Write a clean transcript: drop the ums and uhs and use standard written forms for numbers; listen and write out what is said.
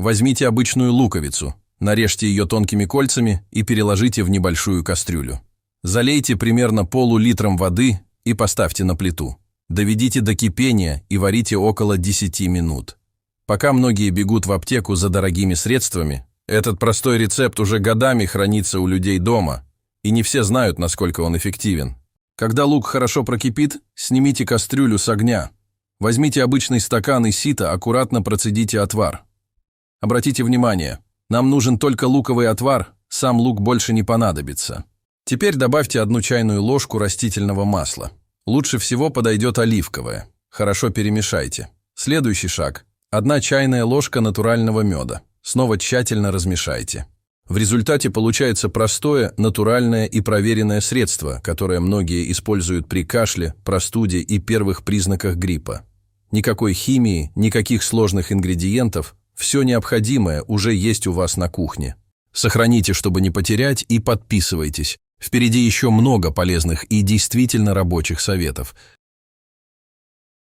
Возьмите обычную луковицу, нарежьте ее тонкими кольцами и переложите в небольшую кастрюлю. Залейте примерно пол-литром воды и поставьте на плиту. Доведите до кипения и варите около 10 минут. Пока многие бегут в аптеку за дорогими средствами, этот простой рецепт уже годами хранится у людей дома, и не все знают, насколько он эффективен. Когда лук хорошо прокипит, снимите кастрюлю с огня. Возьмите обычный стакан и сито, аккуратно процедите отвар. Обратите внимание, нам нужен только луковый отвар, сам лук больше не понадобится. Теперь добавьте 1 чайную ложку растительного масла. Лучше всего подойдет оливковое. Хорошо перемешайте. Следующий шаг. 1 чайная ложка натурального меда. Снова тщательно размешайте. В результате получается простое, натуральное и проверенное средство, которое многие используют при кашле, простуде и первых признаках гриппа. Никакой химии, никаких сложных ингредиентов, все необходимое уже есть у вас на кухне. Сохраните, чтобы не потерять, и подписывайтесь. Впереди еще много полезных и действительно рабочих советов.